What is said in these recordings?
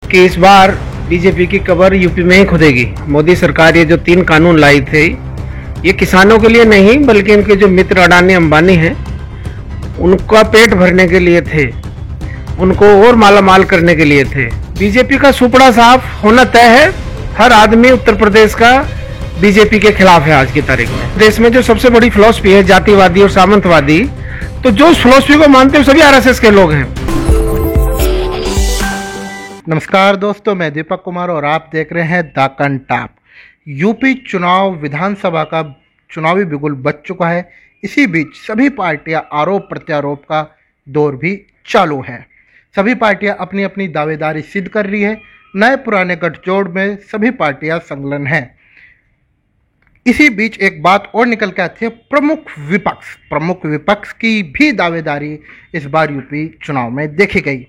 कि इस बार बीजेपी की कबर यूपी में ही खुदेगी। मोदी सरकार ये जो 3 कानून लाई थे, ये किसानों के लिए नहीं बल्कि इनके जो मित्र अडानी अंबानी हैं उनका पेट भरने के लिए थे, उनको और मालामाल करने के लिए थे। बीजेपी का सुपड़ा साफ होना तय है। हर आदमी उत्तर प्रदेश का बीजेपी के खिलाफ है आज की तारीख में। देश में जो सबसे बड़ी फिलॉसफी है जातिवादी और सामंतवादी, तो जो उस फिलॉसफी को मानते हैं सभी आरएसएस के लोग हैं। नमस्कार दोस्तों, मैं दीपक कुमार और आप देख रहे हैं द कंटाप। यूपी चुनाव विधानसभा का चुनावी बिगुल बज चुका है। इसी बीच सभी पार्टियां आरोप प्रत्यारोप का दौर भी चालू है। सभी पार्टियां अपनी अपनी दावेदारी सिद्ध कर रही है। नए पुराने गठजोड़ में सभी पार्टियां संलग्न हैं। इसी बीच एक बात और निकल के आती है, प्रमुख विपक्ष की भी दावेदारी इस बार यूपी चुनाव में देखी गई।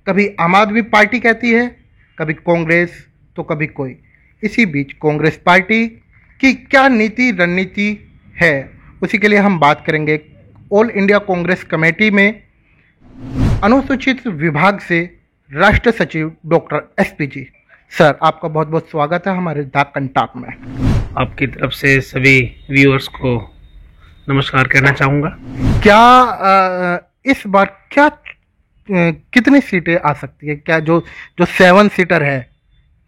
कभी आम आदमी पार्टी कहती है, कभी कांग्रेस, तो कभी कोई। इसी बीच कांग्रेस पार्टी की क्या नीति रणनीति है, उसी के लिए हम बात करेंगे। ऑल इंडिया कांग्रेस कमेटी में अनुसूचित विभाग से राष्ट्र सचिव डॉक्टर एसपी जी, सर आपका बहुत बहुत स्वागत है हमारे द कंटाप में। आपकी तरफ से सभी व्यूअर्स को नमस्कार कहना चाहूँगा। क्या इस बार कितनी सीटें आ सकती है? क्या जो 7 सीटर है,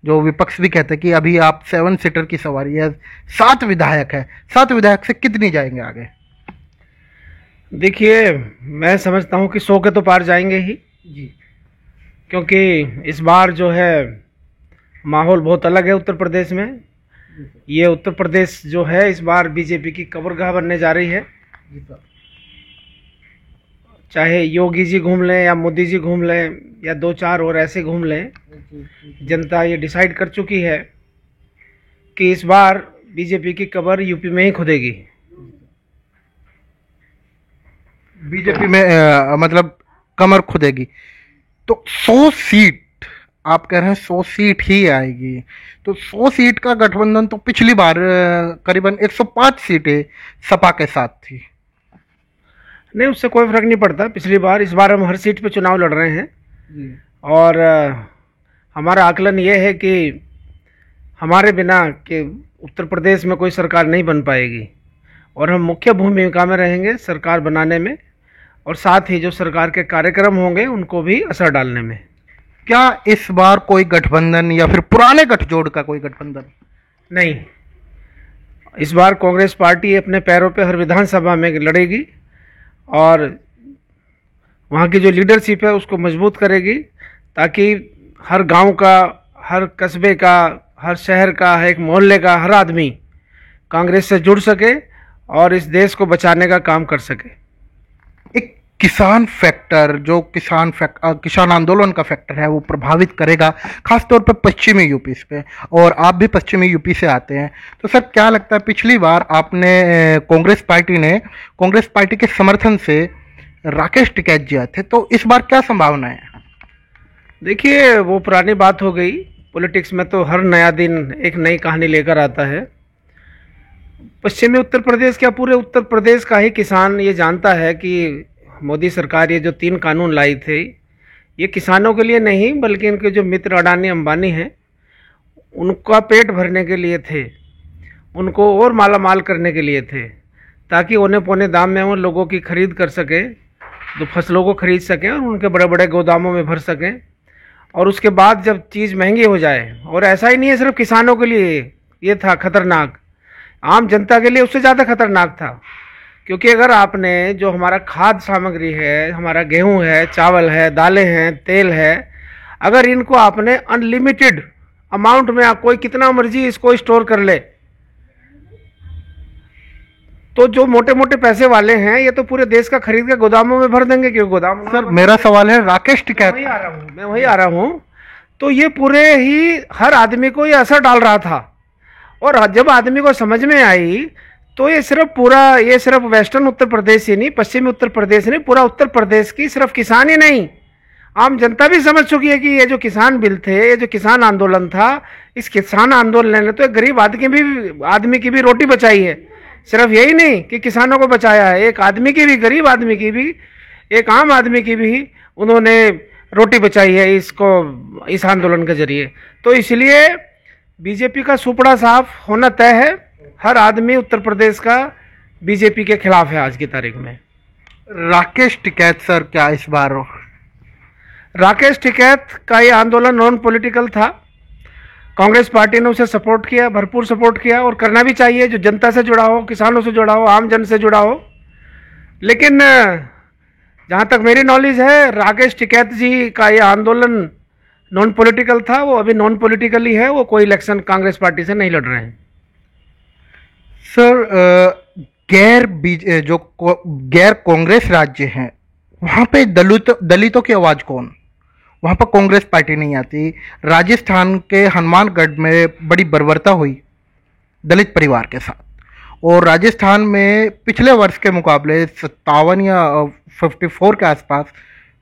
जो विपक्ष भी कहते हैं कि अभी आप 7 सीटर की सवारी है, 7 विधायक है, 7 विधायक से कितनी जाएंगे आगे? देखिए, मैं समझता हूँ कि 100 के तो पार जाएंगे ही जी, क्योंकि इस बार जो है माहौल बहुत अलग है उत्तर प्रदेश में। ये उत्तर प्रदेश जो है इस बार बीजेपी की कब्रगाह बनने जा रही है। चाहे योगी जी घूम लें या मोदी जी घूम लें या 2-4 और ऐसे घूम लें, जनता ये डिसाइड कर चुकी है कि इस बार बीजेपी की कब्र यूपी में ही खुदेगी। बीजेपी में मतलब कमर खुदेगी। तो 100 सीट आप कह रहे हैं, 100 सीट ही आएगी। तो 100 सीट का गठबंधन तो पिछली बार करीबन 105 सीटें सपा के साथ थी। नहीं, उससे कोई फर्क नहीं पड़ता पिछली बार। इस बार हम हर सीट पे चुनाव लड़ रहे हैं और हमारा आकलन ये है कि हमारे बिना कि उत्तर प्रदेश में कोई सरकार नहीं बन पाएगी और हम मुख्य भूमिका में रहेंगे सरकार बनाने में, और साथ ही जो सरकार के कार्यक्रम होंगे उनको भी असर डालने में। क्या इस बार कोई गठबंधन या फिर पुराने गठजोड़ का कोई गठबंधन? नहीं, इस बार कांग्रेस पार्टी अपने पैरों पे हर विधानसभा में लड़ेगी और वहाँ की जो लीडरशिप है उसको मजबूत करेगी, ताकि हर गांव का, हर कस्बे का, हर शहर का, एक मोहल्ले का हर आदमी कांग्रेस से जुड़ सके और इस देश को बचाने का काम कर सके। एक किसान फैक्टर, जो किसान आंदोलन का फैक्टर है, वो प्रभावित करेगा खासतौर पर पश्चिमी यूपी पे, और आप भी पश्चिमी यूपी से आते हैं। तो सर क्या लगता है, पिछली बार आपने कांग्रेस पार्टी के समर्थन से राकेश टिकैत जी आए थे, तो इस बार क्या संभावना है? देखिए, वो पुरानी बात हो गई। पॉलिटिक्स में तो हर नया दिन एक नई कहानी लेकर आता है। पश्चिमी उत्तर प्रदेश, क्या पूरे उत्तर प्रदेश का ही किसान ये जानता है कि मोदी सरकार ये जो 3 कानून लाई थे, ये किसानों के लिए नहीं बल्कि इनके जो मित्र अडानी अंबानी हैं उनका पेट भरने के लिए थे, उनको और मालामाल करने के लिए थे, ताकि औने पौने दाम में वो लोगों की खरीद कर सके, तो फसलों को खरीद सकें और उनके बड़े बड़े गोदामों में भर सकें। और उसके बाद जब चीज़ महंगी हो जाए, और ऐसा ही नहीं है सिर्फ किसानों के लिए ये था खतरनाक, आम जनता के लिए उससे ज़्यादा खतरनाक था। क्योंकि अगर आपने जो हमारा खाद्य सामग्री है, हमारा गेहूं है, चावल है, दालें हैं, तेल है, अगर इनको आपने अनलिमिटेड अमाउंट में आप कोई कितना मर्जी इसको स्टोर कर ले, तो जो मोटे मोटे पैसे वाले हैं ये तो पूरे देश का खरीद के गोदामों में भर देंगे। क्यों गोदाम? सर मेरा सवाल है, राकेश टिकैत, मैं वही आ रहा हूँ। तो ये पूरे ही हर आदमी को ये असर डाल रहा था, और जब आदमी को समझ में आई तो ये सिर्फ वेस्टर्न उत्तर प्रदेश ही नहीं, पश्चिमी उत्तर प्रदेश नहीं, पूरा उत्तर प्रदेश की सिर्फ किसान ही नहीं, आम जनता भी समझ चुकी है कि ये जो किसान बिल थे, ये जो किसान आंदोलन था, इस किसान आंदोलन ने तो एक गरीब आदमी की भी रोटी बचाई है। सिर्फ यही नहीं कि किसानों को बचाया है, एक आदमी की भी, गरीब आदमी की भी, एक आम आदमी की भी उन्होंने रोटी बचाई है इसको, इस आंदोलन के जरिए। तो इसलिए बीजेपी का सुपड़ा साफ होना तय है। हर आदमी उत्तर प्रदेश का बीजेपी के खिलाफ है आज की तारीख में। राकेश टिकैत सर, क्या इस बार राकेश टिकैत का ये आंदोलन नॉन पॉलिटिकल था। कांग्रेस पार्टी ने उसे सपोर्ट किया, भरपूर सपोर्ट किया, और करना भी चाहिए। जो जनता से जुड़ा हो, किसानों से जुड़ा हो, आम जन से जुड़ा हो। लेकिन जहाँ तक मेरी नॉलेज है, राकेश टिकैत जी का ये आंदोलन नॉन पॉलिटिकल था। वो अभी नॉन पॉलिटिकल ही है, वो कोई इलेक्शन कांग्रेस पार्टी से नहीं लड़ रहे हैं। सर, गैर कांग्रेस राज्य हैं, वहाँ पे दलितों की आवाज़ कौन? वहाँ पर कांग्रेस पार्टी नहीं आती। राजस्थान के हनुमानगढ़ में बड़ी बर्बरता हुई दलित परिवार के साथ, और राजस्थान में पिछले वर्ष के मुकाबले 57 या 54 के आसपास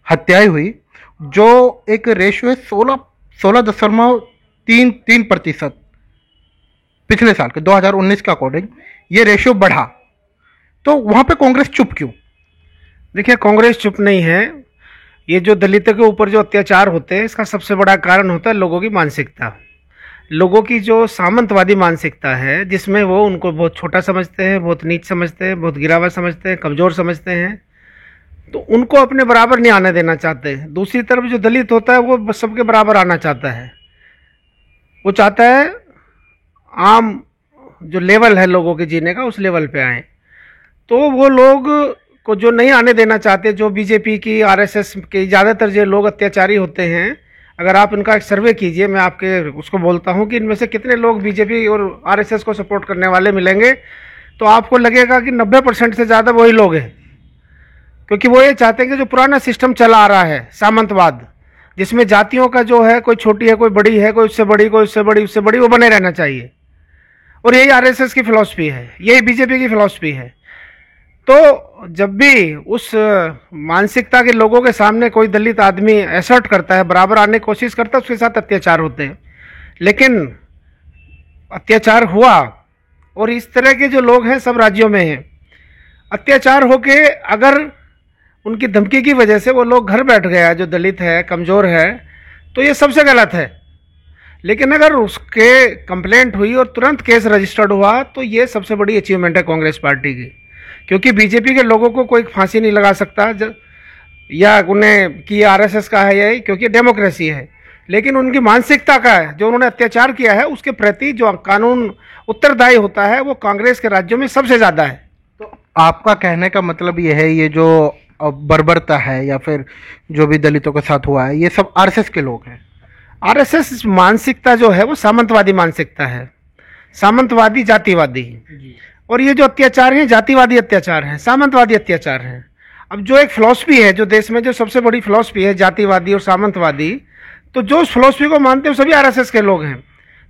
हत्याएं हुई, जो एक रेशियो है 16.33%। पिछले साल के 2019 के अकॉर्डिंग ये रेशियो बढ़ा। तो वहाँ पे कांग्रेस चुप क्यों? देखिए, कांग्रेस चुप नहीं है। ये जो दलितों के ऊपर जो अत्याचार होते हैं, इसका सबसे बड़ा कारण होता है लोगों की मानसिकता। लोगों की जो सामंतवादी मानसिकता है, जिसमें वो उनको बहुत छोटा समझते हैं, बहुत नीच समझते हैं, बहुत गिरावा समझते हैं, कमज़ोर समझते हैं, तो उनको अपने बराबर नहीं आने देना चाहते। दूसरी तरफ जो दलित होता है, वो सबके बराबर आना चाहता है। वो चाहता है आम जो लेवल है लोगों के जीने का, उस लेवल पे आए। तो वो लोग को जो नहीं आने देना चाहते, जो बीजेपी की, आरएसएस के ज़्यादातर जो लोग अत्याचारी होते हैं, अगर आप इनका एक सर्वे कीजिए, मैं आपके उसको बोलता हूँ कि इनमें से कितने लोग बीजेपी और आरएसएस को सपोर्ट करने वाले मिलेंगे, तो आपको लगेगा कि 90% से ज़्यादा वही लोग हैं। क्योंकि वो ये चाहते हैं कि जो पुराना सिस्टम चला आ रहा है, सामंतवाद, जिसमें जातियों का जो है, कोई छोटी है, कोई बड़ी है, कोई उससे बड़ी, कोई उससे बड़ी, उससे बड़ी, वो बने रहना चाहिए। और यही आरएसएस की फिलॉसफी है, यही बीजेपी की फिलॉसफी है। तो जब भी उस मानसिकता के लोगों के सामने कोई दलित आदमी एसर्ट करता है, बराबर आने की कोशिश करता है, उसके साथ अत्याचार होते हैं। लेकिन अत्याचार हुआ, और इस तरह के जो लोग हैं सब राज्यों में हैं। अत्याचार होके अगर उनकी धमकी की वजह से वो लोग घर बैठ गया, जो दलित है, कमज़ोर है, तो ये सबसे गलत है। लेकिन अगर उसके कंप्लेंट हुई और तुरंत केस रजिस्टर्ड हुआ, तो ये सबसे बड़ी अचीवमेंट है कांग्रेस पार्टी की। क्योंकि बीजेपी के लोगों को कोई फांसी नहीं लगा सकता, या उन्हें कि आरएसएस का है यही, क्योंकि डेमोक्रेसी है। लेकिन उनकी मानसिकता का है, जो उन्होंने अत्याचार किया है, उसके प्रति जो कानून उत्तरदायी होता है, वो कांग्रेस के राज्यों में सबसे ज़्यादा है। तो आपका कहने का मतलब ये है, ये जो बर्बरता है या फिर जो भी दलितों के साथ हुआ है, ये सब आरएसएस के लोग हैं? आरएसएस मानसिकता जो है वो सामंतवादी मानसिकता है, सामंतवादी, जातिवादी। और ये जो अत्याचार हैं, जातिवादी अत्याचार हैं, सामंतवादी अत्याचार हैं। अब जो एक फिलॉसफी है, जो देश में जो सबसे बड़ी फिलॉसफी है, जातिवादी और सामंतवादी, तो जो उस फिलॉसफी को मानते हैं वो सभी आरएसएस के लोग हैं।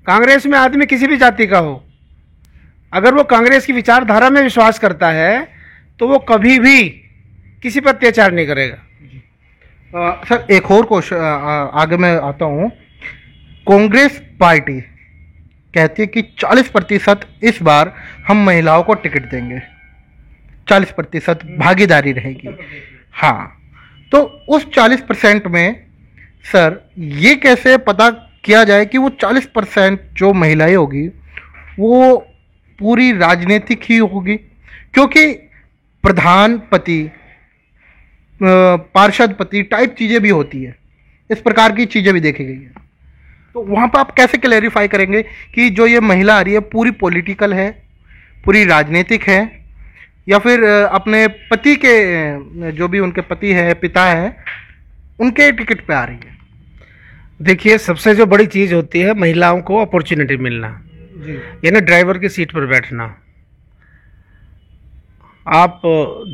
कांग्रेस में आदमी किसी भी जाति का हो, अगर वो कांग्रेस की विचारधारा में विश्वास करता है, तो वो कभी भी किसी पर अत्याचार नहीं करेगा। सर, एक और क्वेश्चन आगे मैं आता हूँ। कांग्रेस पार्टी कहती है कि 40% इस बार हम महिलाओं को टिकट देंगे, 40% भागीदारी रहेगी। हाँ, तो उस 40% में सर ये कैसे पता किया जाए कि वो 40% जो महिलाएं होगी वो पूरी राजनीतिक ही होगी? क्योंकि प्रधानपति, पार्षदपति टाइप चीज़ें भी होती है, इस प्रकार की चीज़ें भी देखी गई है। तो वहाँ पर आप कैसे क्लैरिफाई करेंगे कि जो ये महिला आ रही है पूरी पॉलिटिकल है, पूरी राजनीतिक है, या फिर अपने पति के, जो भी उनके पति है, पिता है, उनके टिकट पे आ रही है? देखिए, सबसे जो बड़ी चीज़ होती है महिलाओं को अपॉर्चुनिटी मिलना, यानी ड्राइवर की सीट पर बैठना। आप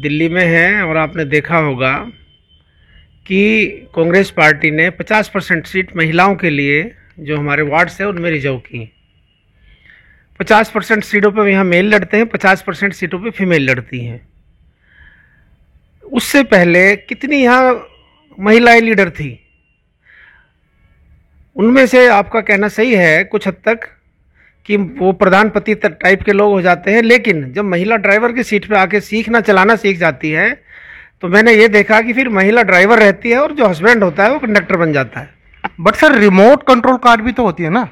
दिल्ली में हैं और आपने देखा होगा कि कांग्रेस पार्टी ने 50% सीट महिलाओं के लिए, जो हमारे वार्ड्स हैं, उनमें रिजर्व की। 50% सीटों पर यहाँ मेल लड़ते हैं, 50% सीटों पे फीमेल लड़ती हैं। उससे पहले कितनी यहाँ महिलाएं लीडर थी, उनमें से आपका कहना सही है कुछ हद तक कि वो प्रधानपति टाइप के लोग हो जाते हैं। लेकिन जब महिला ड्राइवर की सीट पे आके सीखना, चलाना सीख जाती है, तो मैंने ये देखा कि फिर महिला ड्राइवर रहती है और जो हस्बैंड होता है वो कंडक्टर बन जाता है। But sir remote control car भी तो होती है ना?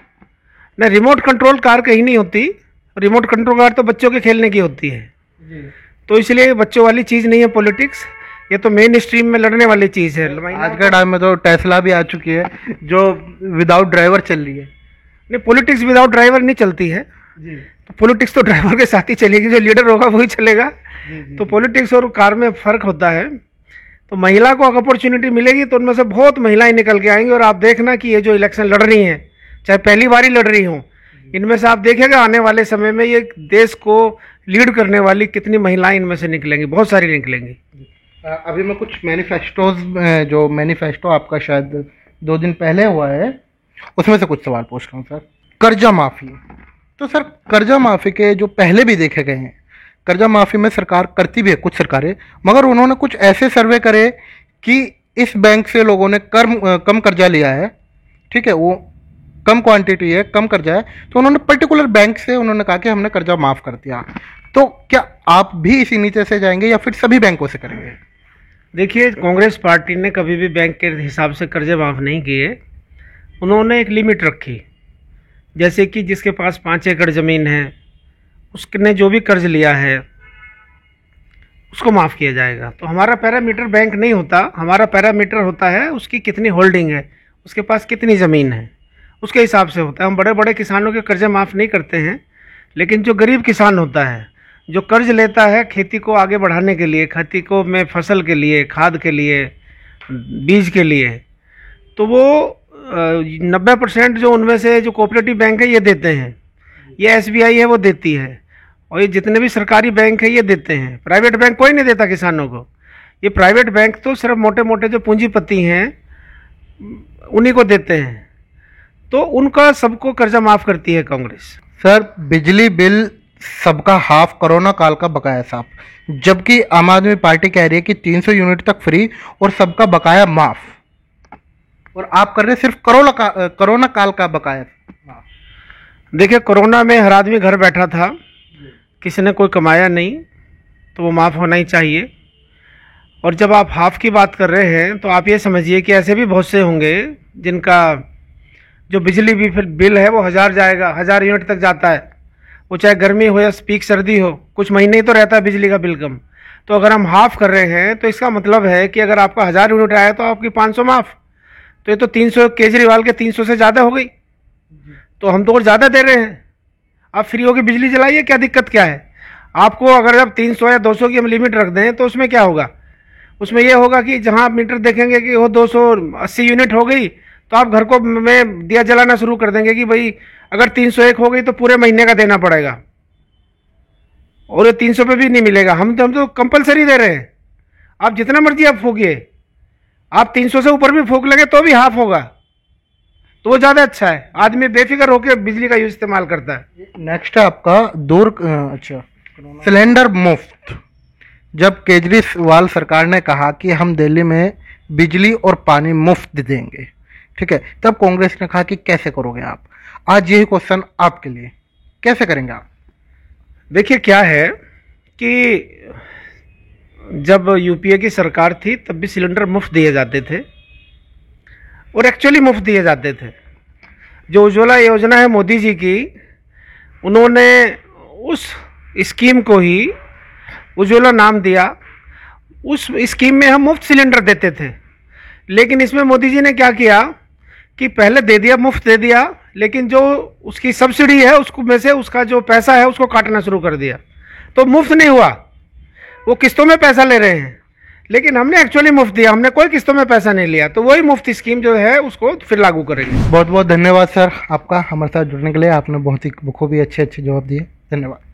नहीं, रिमोट कंट्रोल कार कहीं नहीं होती। रिमोट कंट्रोल कार तो बच्चों के खेलने की होती है जी। तो इसलिए बच्चों वाली चीज़ नहीं है पॉलिटिक्स, ये तो मेन स्ट्रीम में लड़ने वाली चीज़ है। आज के टाइम में तो टेस्ला भी आ चुकी है जो विदाउट ड्राइवर चल रही है। नहीं, पॉलिटिक्स विदाउट ड्राइवर नहीं चलती है जी। तो पॉलिटिक्स तो ड्राइवर के साथ ही चलेगी, जो लीडर होगा वही चलेगा जी। तो पॉलिटिक्स और कार में फ़र्क होता है। तो महिला को अगर अपॉर्चुनिटी मिलेगी तो उनमें से बहुत महिलाएं निकल के आएंगी। और आप देखना कि ये जो इलेक्शन लड़ रही हैं, चाहे पहली बार ही लड़ रही हों, इनमें से आप देखेगा आने वाले समय में ये देश को लीड करने वाली कितनी महिलाएं इनमें से निकलेंगी, बहुत सारी निकलेंगी। अभी मैं कुछ मैनिफेस्टोज, जो मैनिफेस्टो आपका शायद 2 दिन पहले हुआ है, उसमें से कुछ सवाल पूछ रहा हूँ सर। कर्जा माफ़ी, तो सर कर्जा माफ़ी के जो पहले भी देखे गए हैं, कर्जा माफ़ी में सरकार करती भी है कुछ सरकारें, मगर उन्होंने कुछ ऐसे सर्वे करे कि इस बैंक से लोगों ने कम कर्जा लिया है, ठीक है, वो कम क्वांटिटी है, कम कर्जा है, तो उन्होंने पर्टिकुलर बैंक से उन्होंने कहा कि हमने कर्जा माफ़ कर दिया। तो क्या आप भी इसी नीचे से जाएंगे या फिर सभी बैंकों से करेंगे? देखिए, कांग्रेस पार्टी ने कभी भी बैंक के हिसाब से कर्जे माफ़ नहीं किए। उन्होंने एक लिमिट रखी, जैसे कि जिसके पास 5 एकड़ ज़मीन है उसने जो भी कर्ज लिया है उसको माफ़ किया जाएगा। तो हमारा पैरामीटर बैंक नहीं होता, हमारा पैरामीटर होता है उसकी कितनी होल्डिंग है, उसके पास कितनी ज़मीन है, उसके हिसाब से होता है। हम बड़े बड़े किसानों के कर्जे माफ़ नहीं करते हैं, लेकिन जो गरीब किसान होता है, जो कर्ज लेता है खेती को आगे बढ़ाने के लिए, खेती को में फसल के लिए, खाद के लिए, बीज के लिए, तो वो 90% जो उनमें से जो कोऑपरेटिव बैंक है ये देते हैं, ये SBI है वो देती है, और ये जितने भी सरकारी बैंक है ये देते हैं। प्राइवेट बैंक कोई नहीं देता किसानों को। ये प्राइवेट बैंक तो सिर्फ मोटे मोटे जो पूंजीपति हैं उन्हीं को देते हैं। तो उनका सबको कर्जा माफ़ करती है कांग्रेस। सर बिजली बिल सबका हाफ कोरोना काल का बकाया साफ, जबकि आम आदमी पार्टी कह रही है कि 300 यूनिट तक फ्री और सबका बकाया माफ, और आप कर रहे हैं सिर्फ कोरोना काल का बकाया माफ। देखिए, कोरोना में हर आदमी घर बैठा था, किसी ने कोई कमाया नहीं, तो वो माफ़ होना ही चाहिए। और जब आप हाफ की बात कर रहे हैं तो आप ये समझिए कि ऐसे भी बहुत से होंगे जिनका जो बिजली बिल है वो 1000 जाएगा, 1000 यूनिट तक जाता है। वो चाहे गर्मी हो या पीक सर्दी हो, कुछ महीने ही तो रहता है बिजली का बिल कम। तो अगर हम हाफ़ कर रहे हैं तो इसका मतलब है कि अगर आपका 1000 यूनिट आया तो आपकी 500 माफ़। तो ये तो 300 केजरीवाल के 300 से ज़्यादा हो गई। तो हम तो और ज़्यादा दे रहे हैं। आप फ्री होकर बिजली जलाइए, क्या दिक्कत क्या है आपको? अगर आप 300 या 200 की हम लिमिट रख दें तो उसमें क्या होगा? उसमें यह होगा कि जहाँ आप मीटर देखेंगे कि वो 280 यूनिट हो गई तो आप घर को में दिया जलाना शुरू कर देंगे कि भाई अगर 301 हो गई तो पूरे महीने का देना पड़ेगा, और ये 300 पे भी नहीं मिलेगा। हम तो कंपलसरी दे रहे हैं। आप जितना मर्जी आप फूकिए, आप 300 से ऊपर भी फूक लगे तो भी हाफ होगा, तो वो ज़्यादा अच्छा है। आदमी बेफिक्र होकर बिजली का यूज इस्तेमाल करता है। नेक्स्ट है आपका अच्छा सिलेंडर मुफ्त। जब केजरीवाल सरकार ने कहा कि हम दिल्ली में बिजली और पानी मुफ्त देंगे, ठीक है, तब कांग्रेस ने कहा कि कैसे करोगे आप? आज यही क्वेश्चन आपके लिए, कैसे करेंगे आप? देखिए, क्या है कि जब यूपीए की सरकार थी तब भी सिलेंडर मुफ्त दिए जाते थे, और एक्चुअली मुफ्त दिए जाते थे। जो उज्ज्वला योजना है मोदी जी की, उन्होंने उस स्कीम को ही उज्ज्वला नाम दिया। उस स्कीम में हम मुफ्त सिलेंडर देते थे, लेकिन इसमें मोदी जी ने क्या किया कि पहले दे दिया, मुफ्त दे दिया, लेकिन जो उसकी सब्सिडी है उसको में से उसका जो पैसा है उसको काटना शुरू कर दिया। तो मुफ्त नहीं हुआ, वो किस्तों में पैसा ले रहे हैं, लेकिन हमने एक्चुअली मुफ्त दिया, हमने कोई किस्तों में पैसा नहीं लिया। तो वही मुफ्त स्कीम जो है उसको फिर लागू करेंगे। बहुत बहुत धन्यवाद सर आपका हमारे साथ जुड़ने के लिए। आपने बहुत ही बखूबी अच्छे जवाब दिए। धन्यवाद।